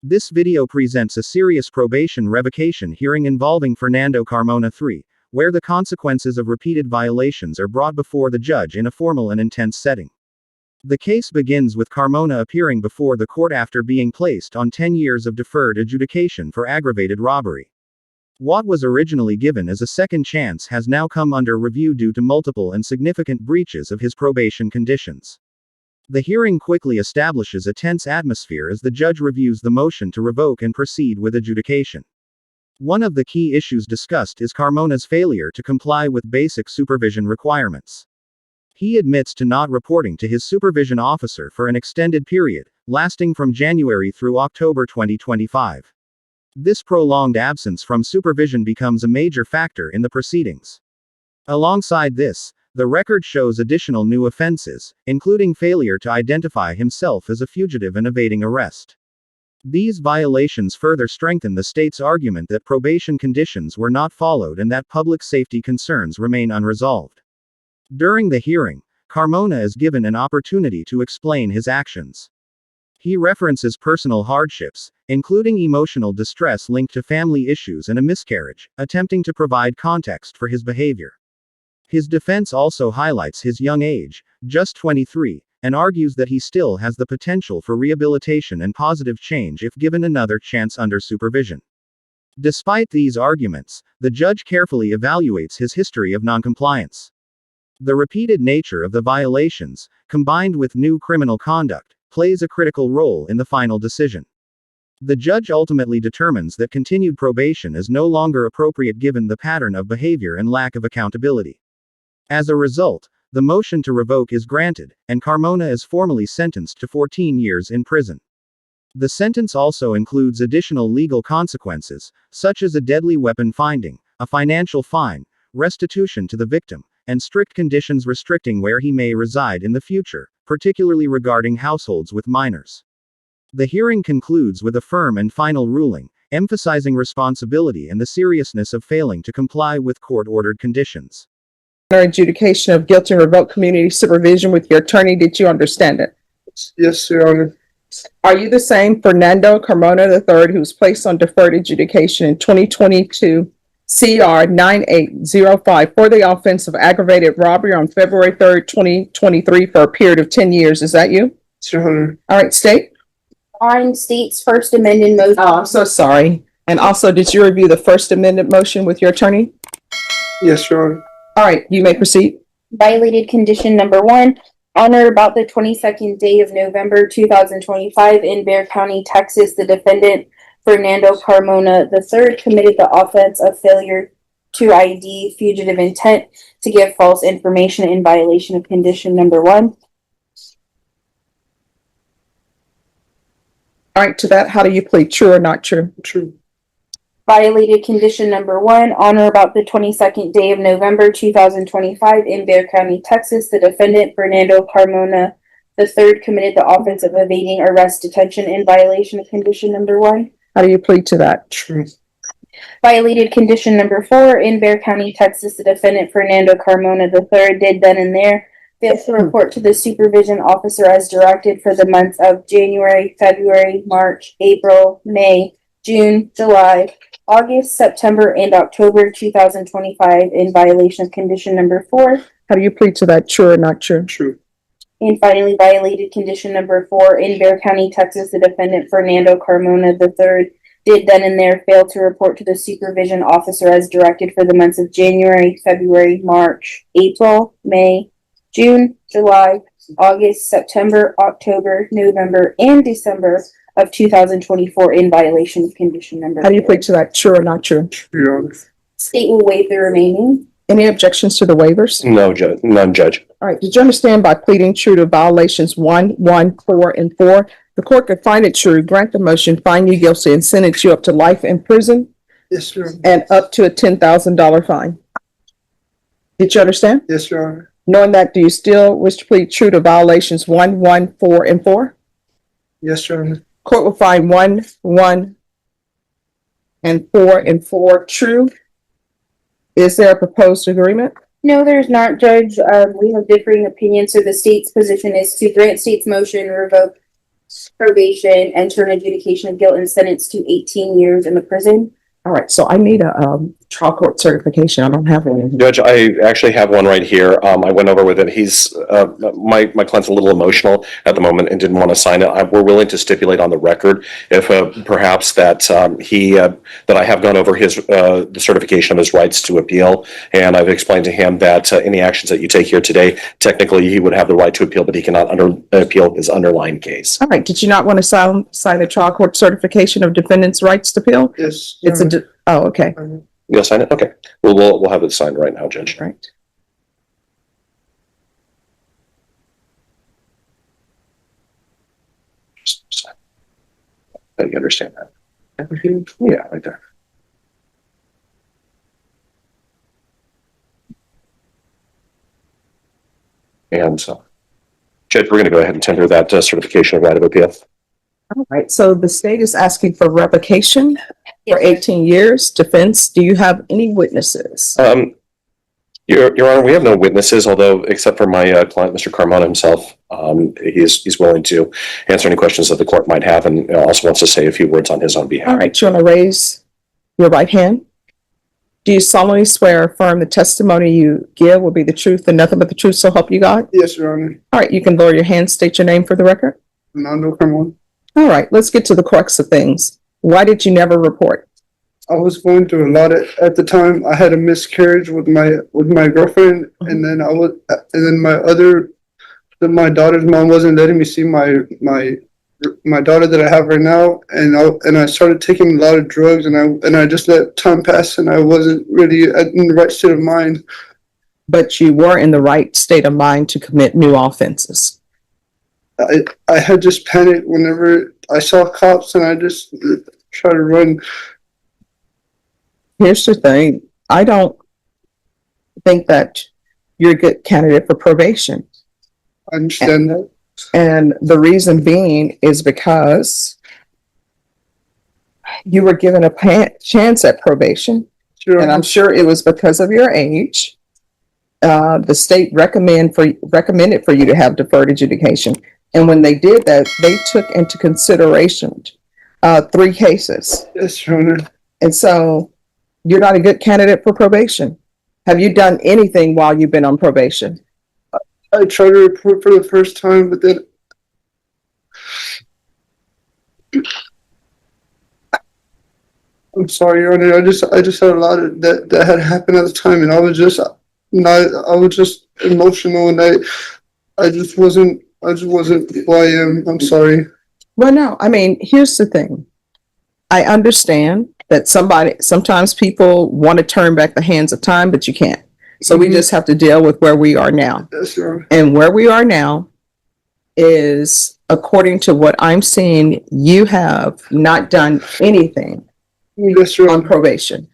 This video presents a serious probation revocation hearing involving Fernando Carmona III, where the consequences of repeated violations are brought before the judge in a formal and intense setting. The case begins with Carmona appearing before the court after being placed on 10 years of deferred adjudication for aggravated robbery. What was originally given as a second chance has now come under review due to multiple and significant breaches of his probation conditions. The hearing quickly establishes a tense atmosphere as the judge reviews the motion to revoke and proceed with adjudication. One of the key issues discussed is Carmona's failure to comply with basic supervision requirements. He admits to not reporting to his supervision officer for an extended period, lasting from January through October 2025. This prolonged absence from supervision becomes a major factor in the proceedings. Alongside this, the record shows additional new offenses, including failure to identify himself as a fugitive and evading arrest. These violations further strengthen the state's argument that probation conditions were not followed and that public safety concerns remain unresolved. During the hearing, Carmona is given an opportunity to explain his actions. He references personal hardships, including emotional distress linked to family issues and a miscarriage, attempting to provide context for his behavior. His defense also highlights his young age, just 23, and argues that he still has the potential for rehabilitation and positive change if given another chance under supervision. Despite these arguments, the judge carefully evaluates his history of noncompliance. The repeated nature of the violations, combined with new criminal conduct, plays a critical role in the final decision. The judge ultimately determines that continued probation is no longer appropriate given the pattern of behavior and lack of accountability. As a result, the motion to revoke is granted, and Carmona is formally sentenced to 14 years in prison. The sentence also includes additional legal consequences, such as a deadly weapon finding, a financial fine, restitution to the victim, and strict conditions restricting where he may reside in the future, particularly regarding households with minors. The hearing concludes with a firm and final ruling, emphasizing responsibility and the seriousness of failing to comply with court-ordered conditions. Adjudication of guilty and revoked community supervision with your attorney. Did you understand it? Yes, Your Honor. Are you the same Fernando Carmona III who was placed on deferred adjudication in 2022 CR 9805 for the offense of aggravated robbery on February 3rd, 2023 for a period of 10 years? Is that you? Yes, Your Honor. All right, state. On state's first amended motion. Oh, I'm so sorry. And also, did you review the first amended motion with your attorney? Yes, Your Honor. All right, you may proceed. Violated condition number 1. On or about the 22nd day of November 2025 in Bexar County, Texas, the defendant, Fernando Carmona III, committed the offense of failure to ID fugitive intent to give false information in violation of condition number 1. All right, to that, how do you plead? True or not true? True. Violated condition number 1. On or about the 22nd day of November 2025 in Bexar County, Texas, the defendant, Fernando Carmona III, committed the offense of evading arrest detention in violation of condition number 1. How do you plead to that? True. Violated condition number 4. In Bexar County, Texas, the defendant, Fernando Carmona III, did then and there fail to report to the supervision officer as directed for the months of January, February, March, April, May, June, July, August, September, and October 2025 in violation of condition number 4. How do you plead to that? True or not true? True. And finally, violated condition number 4. In Bexar County, Texas, the defendant, Fernando Carmona III, did then and there fail to report to the supervision officer as directed for the months of January, February, March, April, May, June, July, August, September, October, November, and December of 2024 in violation of condition number 4. How do you plead to that? True or not true? True, Your Honor. State will waive the remaining. Any objections to the waivers? No, Judge. None, Judge. All right. Did you understand by pleading true to violations 1, 1, 4, and 4, the court could find it true, grant the motion, find you guilty, and sentence you up to life in prison Yes, Your Honor. and up to a $10,000 fine? Did you understand? Yes, Your Honor. Knowing that, do you still wish to plead true to violations 1, 1, 4, and 4? Yes, Your Honor. Court will find 1, 1, and 4 true. Is there a proposed agreement? No, there's not, Judge. We have differing opinions, so the state's position is to grant state's motion, revoke probation, enter an adjudication of guilt, and sentenced to 18 years in the prison. All right, so I need a trial court certification. I don't have one. Judge, I actually have one right here. I went over with it. He's, my client's a little emotional at the moment and didn't want to sign it. We're willing to stipulate on the record if perhaps that that I have gone over his, the certification of his rights to appeal. And I've explained to him that any actions that you take here today, technically he would have the right to appeal, but he cannot appeal his underlying case. All right, did you not want to sign the trial court certification of defendant's rights to appeal? Yes. It's oh, okay. You'll sign it? Okay. We'll have it signed right now, Judge. Right. Just sign. You understand that? Yeah, right there. And so, Judge, we're going to go ahead and tender that certification of right of appeal. All right, so the state is asking for revocation for 18 years. Defense, do you have any witnesses? Your Honor, we have no witnesses, although except for my client, Mr. Carmona himself, he's willing to answer any questions that the court might have, and also wants to say a few words on his own behalf. All right, you want to raise your right hand? Do you solemnly swear or affirm the testimony you give will be the truth and nothing but the truth, so help you God? Yes, Your Honor. All right, you can lower your hand, state your name for the record. Fernando Carmona. All right, let's get to the crux of things. Why did you never report? I was going through a lot at the time. I had a miscarriage with my girlfriend, and then my daughter's mom wasn't letting me see my daughter that I have right now, and I started taking a lot of drugs, and I just let time pass, and I wasn't really in the right state of mind. But you were in the right state of mind to commit new offenses. I had just panicked whenever I saw cops, and I just tried to run. Here's the thing. I don't think that you're a good candidate for probation. I understand that. And the reason being is because you were given a chance at probation. Sure. And I'm sure it was because of your age. The state recommended for you to have deferred adjudication. And when they did that, they took into consideration 3 cases. Yes, Your Honor. And so you're not a good candidate for probation. Have you done anything while you've been on probation? I tried to report for the first time, but then I'm sorry, Your Honor. I just had a lot of that had happened at the time, and I was just emotional, and I just wasn't who I am. I'm sorry. Well, no, I mean, here's the thing. I understand that sometimes people want to turn back the hands of time, but you can't. So we just have to deal with where we are now. Yes, Your Honor. And where we are now is, according to what I'm seeing, you have not done anything Yes, Your on Honor. probation,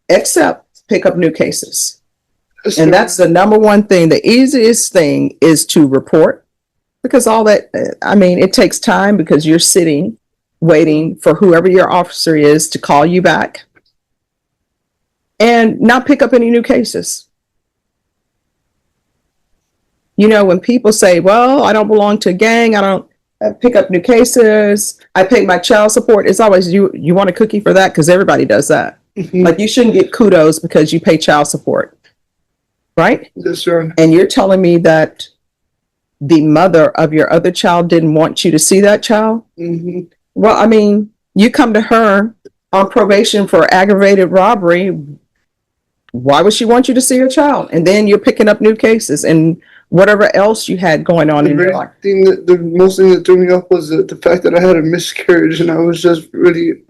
except pick up new cases. Yes, And Your that's the number one thing. The easiest thing is to report, because all that, I mean, it takes time because you're sitting, waiting for whoever your officer is to call you back and not pick up any new cases. You know, when people say, well, I don't belong to a gang, I don't pick up new cases, I pay my child support, it's always, you want a cookie for that? Because everybody does that. Honor. Like, you shouldn't get kudos because you pay child support, right? Yes, Your Honor. And you're telling me that the mother of your other child didn't want you to see that child? Mm-hmm. Well, I mean, you come to her on probation for aggravated robbery. Why would she want you to see your child? And then you're picking up new cases and whatever else you had going on in your life. The most thing that threw me off was the fact that I had a miscarriage, and I was just really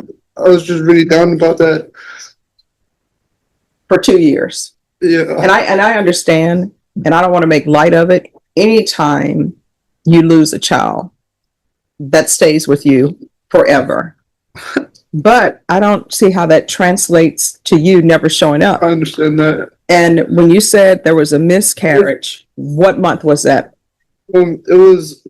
down about that. For 2 years. Yeah. And I understand, and I don't want to make light of it. Anytime you lose a child, that stays with you forever. But I don't see how that translates to you never showing up. I understand that. And when you said there was a miscarriage, what month was that? It was.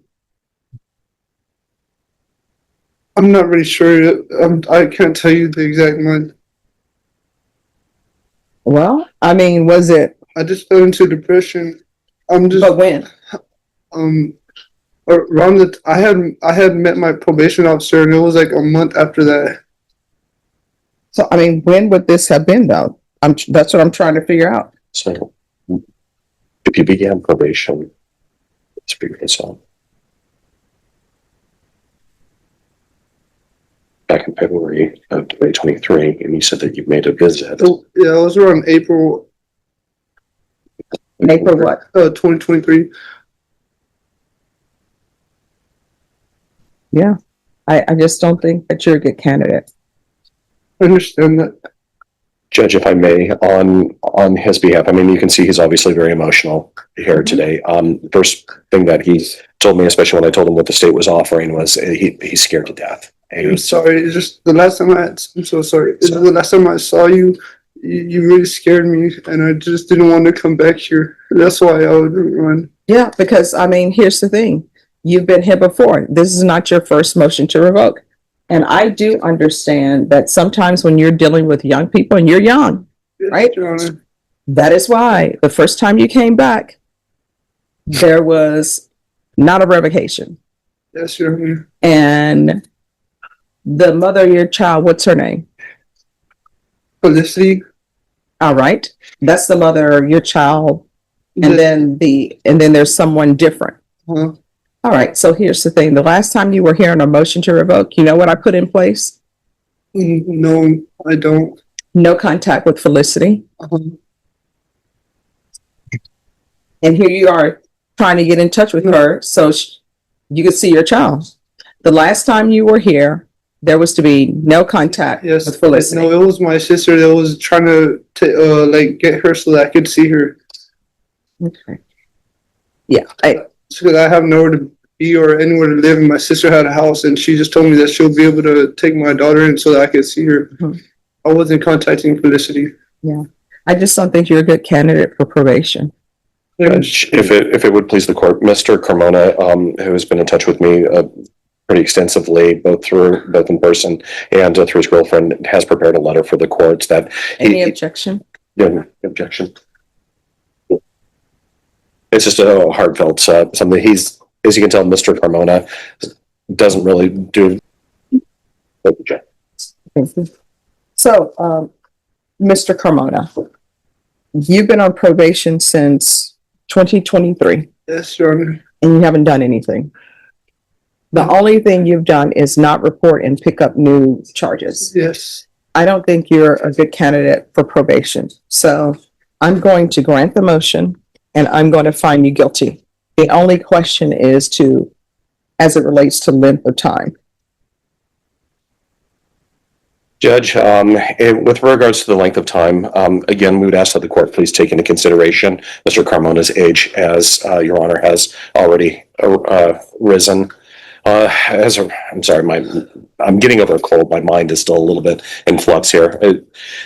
I'm not really sure. I can't tell you the exact month. Well, I mean, was it? I just fell into depression. But when? around I had met my probation officer, and it was like a month after that. So, I mean, when would this have been though? That's what I'm trying to figure out. So if you began probation, let's figure this out. Back in February of 2023, and you said that you made a visit. Yeah, it was around April April what? 2023. Yeah. I just don't think that you're a good candidate. I understand that. Judge, if I may, on his behalf, I mean, you can see he's obviously very emotional here today. First thing that he told me, especially when I told him what the state was offering, was he's scared to death. I'm sorry. It's just the last time I'm so sorry. It's the last time I saw you, you really scared me, and I just didn't want to come back here. That's why I would run. Yeah, because I mean, here's the thing. You've been here before. This is not your first motion to revoke. And I do understand that sometimes when you're dealing with young people, and you're young, Yes, right? Your Honor. That is why the first time you came back, there was not a revocation. Yes, Your Honor. And the mother of your child, what's her name? Felicity. All right. That's the mother of your child. And Yes. then there's someone different. Uh-huh. All right. So here's the thing. The last time you were here on a motion to revoke, you know what I put in place? No, I don't. No contact with Felicity. Uh-huh. And here you are trying to get in touch with her so you could see your child. The last time you were here, there was to be no contact Yes. with Felicity. No, it was my sister that was trying to like get her so that I could see her. Okay. Yeah. Because I have nowhere to be or anywhere to live, and my sister had a house, and she just told me that she'll be able to take my daughter in so that I could see her. Mhm. I wasn't contacting Felicity. I just don't think you're a good candidate for probation. Judge, if it would please the court, Mr. Carmona, who has been in touch with me pretty extensively, both in person and through his girlfriend, has prepared a letter for the courts that Any objection? no objection. It's just a heartfelt something. He's, as you can tell, Mr. Carmona doesn't really do. Thank you. So, Mr. Carmona, you've been on probation since 2023 Yes, Your Honor. and you haven't done anything. The only thing you've done is not report and pick up new charges. Yes. I don't think you're a good candidate for probation. So I'm going to grant the motion and I'm going to find you guilty. The only question is as it relates to length of time. Judge, with regards to the length of time, again, we would ask that the court please take into consideration Mr. Carmona's age, as Your Honor has already risen. I'm sorry, I'm getting over a cold. My mind is still a little bit in flux here.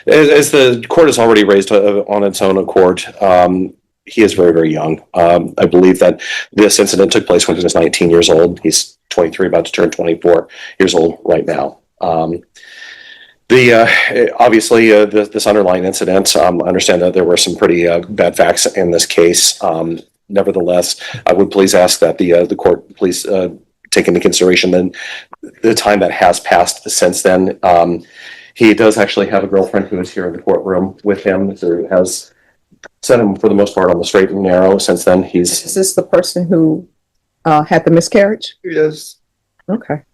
As the court has already raised on its own accord, he is very, very young. I believe that this incident took place when he was 19 years old. He's 23, about to turn 24 years old right now. Obviously, this underlying incident, I understand that there were some pretty bad facts in this case. Nevertheless, I would please ask that the court please take into consideration the time that has passed since then. He does actually have a girlfriend who is here in the courtroom with him, who has set him for the most part on the straight and narrow since then. Is this the person who had the miscarriage? Yes. Okay.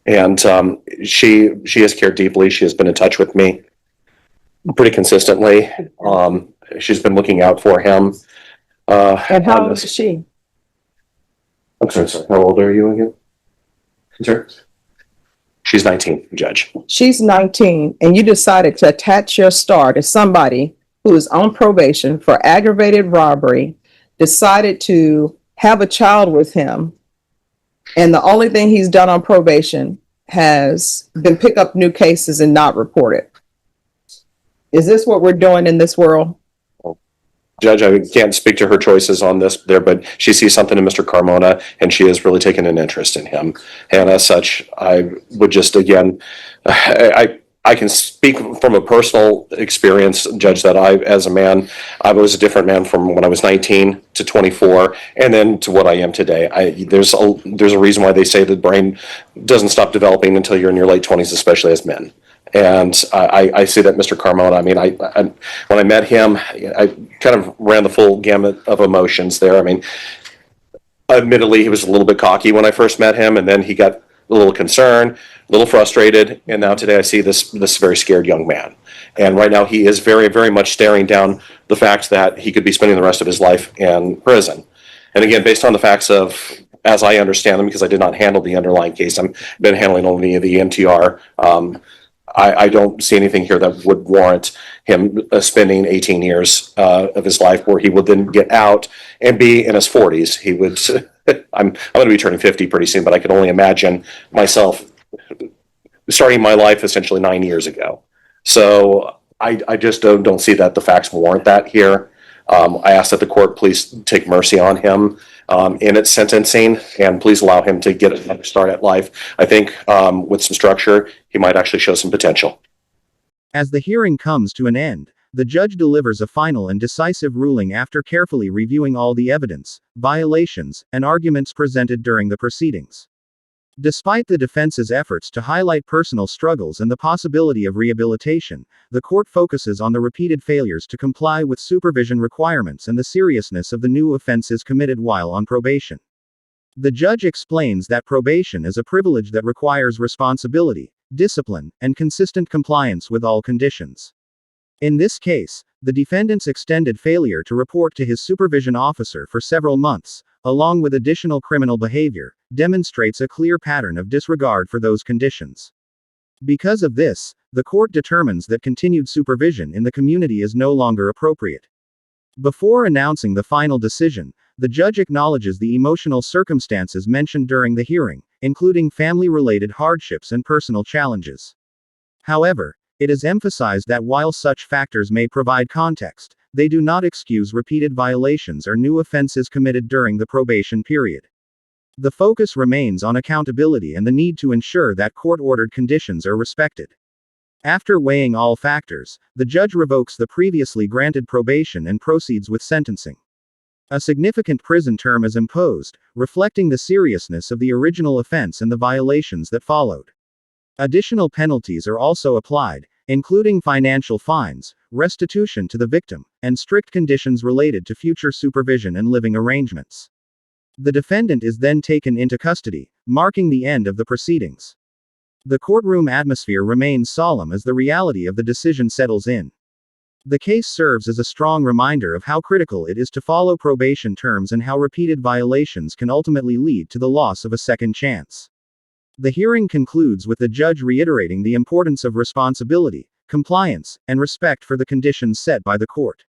And she has cared deeply. She has been in touch with me pretty consistently. She's been looking out for him. And how old is she? I'm sorry. How old are you again? Sir? She's 19, Judge. She's 19, and you decided to attach your star to somebody who is on probation for aggravated robbery, decided to have a child with him, and the only thing he's done on probation has been pick up new cases and not report it. Is this what we're doing in this world? Judge, I can't speak to her choices on this there, but she sees something in Mr. Carmona, and she has really taken an interest in him. And as such, I would just, again, I I can speak from a personal experience, Judge, that as a man, I was a different man from when I was 19 to 24, and then to what I am today. There's a reason why they say the brain doesn't stop developing until you're in your late 20s, especially as men. And I see that Mr. Carmona. I mean, when I met him, I kind of ran the full gamut of emotions there. I mean, admittedly, he was a little bit cocky when I first met him, and then he got a little concerned, a little frustrated, and now today I see this very scared young man. And right now he is very, very much staring down the fact that he could be spending the rest of his life in prison. And again, based on the facts of, as I understand them, because I did not handle the underlying case, I've been handling only the MTR. I don't see anything here that would warrant him spending 18 years of his life where he would then get out and be in his 40s. He would. I'm going to be turning 50 pretty soon, but I can only imagine myself starting my life essentially 9 years ago. So I just don't see that the facts warrant that here. I ask that the court please take mercy on him in its sentencing, and please allow him to get another start at life. I think with some structure, he might actually show some potential. As the hearing comes to an end, the judge delivers a final and decisive ruling after carefully reviewing all the evidence, violations, and arguments presented during the proceedings. Despite the defense's efforts to highlight personal struggles and the possibility of rehabilitation, the court focuses on the repeated failures to comply with supervision requirements and the seriousness of the new offenses committed while on probation. The judge explains that probation is a privilege that requires responsibility, discipline, and consistent compliance with all conditions. In this case, the defendant's extended failure to report to his supervision officer for several months, along with additional criminal behavior, demonstrates a clear pattern of disregard for those conditions. Because of this, the court determines that continued supervision in the community is no longer appropriate. Before announcing the final decision, the judge acknowledges the emotional circumstances mentioned during the hearing, including family-related hardships and personal challenges. However, it is emphasized that while such factors may provide context, they do not excuse repeated violations or new offenses committed during the probation period. The focus remains on accountability and the need to ensure that court-ordered conditions are respected. After weighing all factors, the judge revokes the previously granted probation and proceeds with sentencing. A significant prison term is imposed, reflecting the seriousness of the original offense and the violations that followed. Additional penalties are also applied, including financial fines, restitution to the victim, and strict conditions related to future supervision and living arrangements. The defendant is then taken into custody, marking the end of the proceedings. The courtroom atmosphere remains solemn as the reality of the decision settles in. The case serves as a strong reminder of how critical it is to follow probation terms and how repeated violations can ultimately lead to the loss of a second chance. The hearing concludes with the judge reiterating the importance of responsibility, compliance, and respect for the conditions set by the court.